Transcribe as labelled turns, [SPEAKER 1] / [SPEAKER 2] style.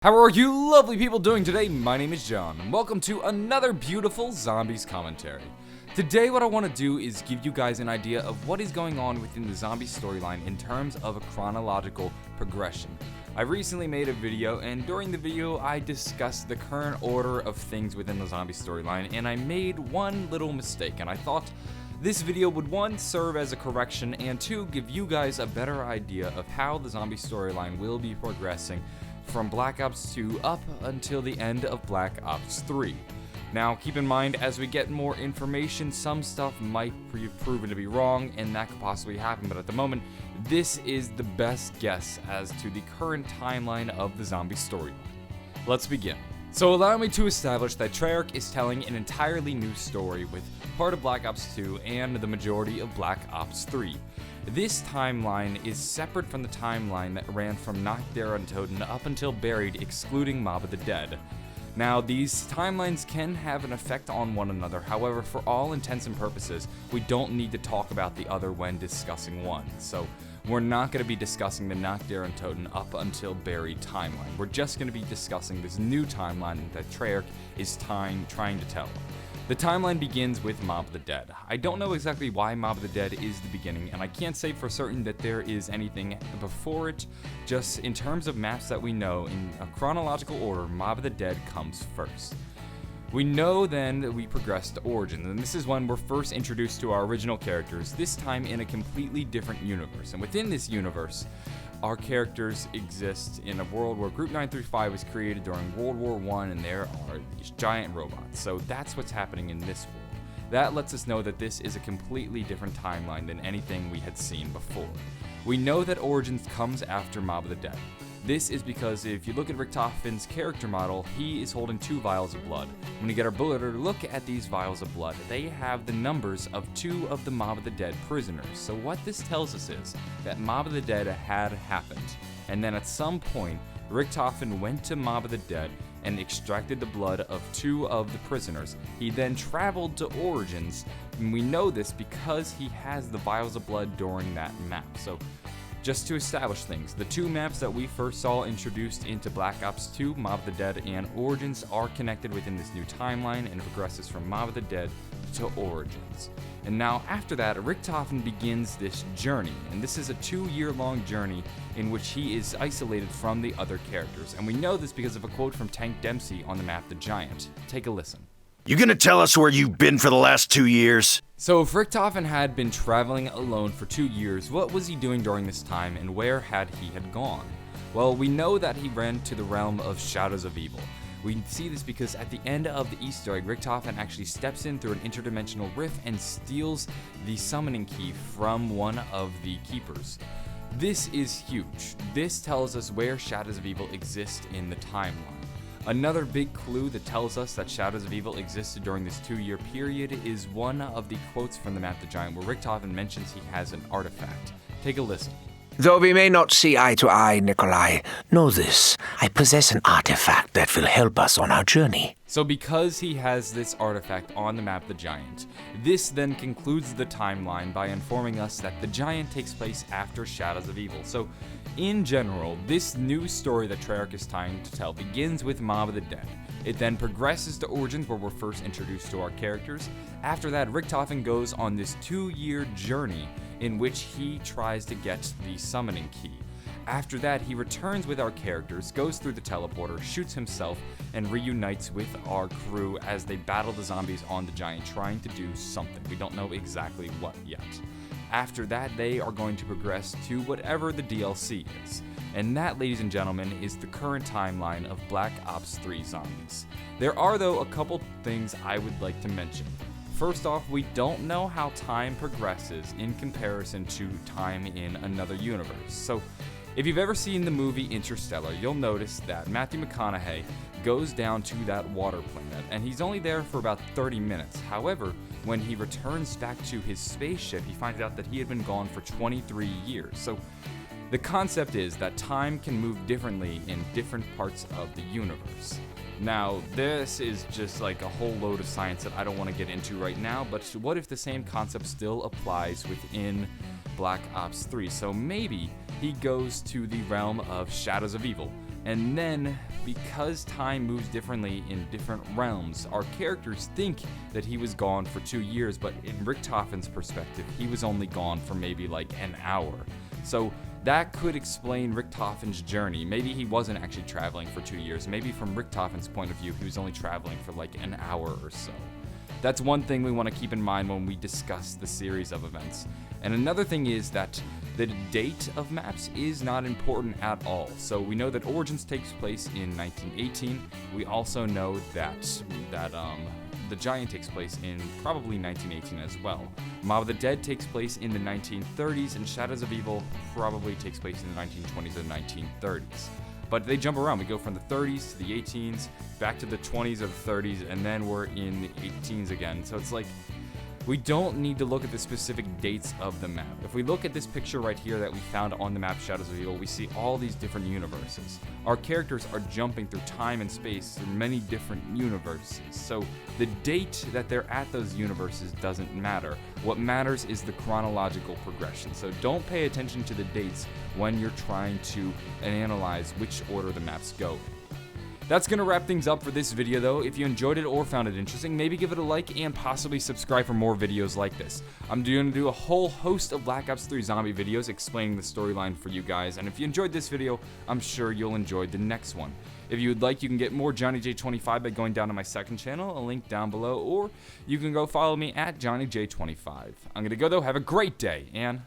[SPEAKER 1] How are you lovely people doing today? My name is John, and welcome to another beautiful zombies commentary. Today what I want to do is give you guys an idea of what is going on within the zombie storyline in terms of a chronological progression. I recently made a video, and during the video I discussed the current order of things within the zombie storyline, and I made one little mistake, and I thought this video would, one, serve as a correction, and two, give you guys a better idea of how the zombie storyline will be progressing from Black Ops 2 up until the end of Black Ops 3. Now, keep in mind, as we get more information, some stuff might be proven to be wrong, and that could possibly happen, but at the moment, this is the best guess as to the current timeline of the zombie storyline. Let's begin. So allow me to establish that Treyarch is telling an entirely new story with part of Black Ops 2 and the majority of Black Ops 3. This timeline is separate from the timeline that ran from Nacht der Untoten up until Buried, excluding Mob of the Dead. Now, these timelines can have an effect on one another, however, for all intents and purposes, we don't need to talk about the other when discussing one. So, we're not going to be discussing the Nacht der Untoten up until Buried timeline. We're just going to be discussing this new timeline that Treyarch is trying to tell. The timeline begins with Mob of the Dead. I don't know exactly why Mob of the Dead is the beginning, and I can't say for certain that there is anything before it. Just in terms of maps that we know, in a chronological order, Mob of the Dead comes first. We know then that we progress to Origins, and this is when we're first introduced to our original characters, this time in a completely different universe. And within this universe, our characters exist in a world where Group 935 was created during World War I, and there are these giant robots. So that's what's happening in this world. That lets us know that this is a completely different timeline than anything we had seen before. We know that Origins comes after Mob of the Dead. This is because if you look at Richtofen's character model, he is holding 2 vials of blood. When you get our bulleter to look at these vials of blood, they have the numbers of 2 of the Mob of the Dead prisoners. So what this tells us is that Mob of the Dead had happened, and then at some point, Richtofen went to Mob of the Dead and extracted the blood of 2 of the prisoners. He then traveled to Origins, and we know this because he has the vials of blood during that map. So, just to establish things, the 2 maps that we first saw introduced into Black Ops 2, Mob of the Dead and Origins, are connected within this new timeline and progresses from Mob of the Dead to Origins. And now after that, Richtofen begins this journey, and this is a 2-year-long journey in which he is isolated from the other characters. And we know this because of a quote from Tank Dempsey on the map The Giant. Take a listen.
[SPEAKER 2] You gonna tell us where you've been for the last 2 years?
[SPEAKER 1] So if Richtofen had been traveling alone for 2 years, what was he doing during this time, and where had he gone? Well, we know that he ran to the realm of Shadows of Evil. We see this because at the end of the Easter egg, Richtofen actually steps in through an interdimensional rift and steals the summoning key from one of the keepers. This is huge. This tells us where Shadows of Evil exist in the timeline. Another big clue that tells us that Shadows of Evil existed during this 2-year period is one of the quotes from the map The Giant, where Richtofen mentions he has an artifact. Take a listen.
[SPEAKER 3] Though we may not see eye to eye, Nikolai, know this. I possess an artifact that will help us on our journey.
[SPEAKER 1] So because he has this artifact on the map The Giant, this then concludes the timeline by informing us that The Giant takes place after Shadows of Evil. So in general, this new story that Treyarch is trying to tell begins with Mob of the Dead. It then progresses to Origins, where we're first introduced to our characters. After that, Richtofen goes on this 2-year journey in which he tries to get the summoning key. After that, he returns with our characters, goes through the teleporter, shoots himself, and reunites with our crew as they battle the zombies on the Giant, trying to do something. We don't know exactly what yet. After that, they are going to progress to whatever the DLC is. And that, ladies and gentlemen, is the current timeline of Black Ops 3 Zombies. There are, though, a couple things I would like to mention. First off, we don't know how time progresses in comparison to time in another universe. So, if you've ever seen the movie Interstellar, you'll notice that Matthew McConaughey goes down to that water planet, and he's only there for about 30 minutes. However, when he returns back to his spaceship, he finds out that he had been gone for 23 years. So, the concept is that time can move differently in different parts of the universe. Now, this is just like a whole load of science that I don't want to get into right now, but what if the same concept still applies within Black Ops 3? So maybe he goes to the realm of Shadows of Evil. And then, because time moves differently in different realms, our characters think that he was gone for 2 years, but in Richtofen's perspective, he was only gone for maybe like an hour. So that could explain Richtofen's journey. Maybe he wasn't actually traveling for 2 years. Maybe from Richtofen's point of view, he was only traveling for like an hour or so. That's one thing we want to keep in mind when we discuss the series of events. And another thing is that the date of maps is not important at all. So we know that Origins takes place in 1918. We also know that The Giant takes place in probably 1918 as well. Mob of the Dead takes place in the 1930s, and Shadows of Evil probably takes place in the 1920s or 1930s. But they jump around. We go from the 30s to the 18s, back to the 20s or the 30s, and then we're in the 18s again. So it's like, we don't need to look at the specific dates of the map. If we look at this picture right here that we found on the map Shadows of Evil, we see all these different universes. Our characters are jumping through time and space through many different universes. So the date that they're at those universes doesn't matter. What matters is the chronological progression. So don't pay attention to the dates when you're trying to analyze which order the maps go in. That's going to wrap things up for this video though. If you enjoyed it or found it interesting, maybe give it a like and possibly subscribe for more videos like this. I'm going to do a whole host of Black Ops 3 zombie videos explaining the storyline for you guys, and if you enjoyed this video, I'm sure you'll enjoy the next one. If you would like, you can get more JohnnyJ25 by going down to my second channel, a link down below, or you can go follow me at JohnnyJ25. I'm going to go though, have a great day, and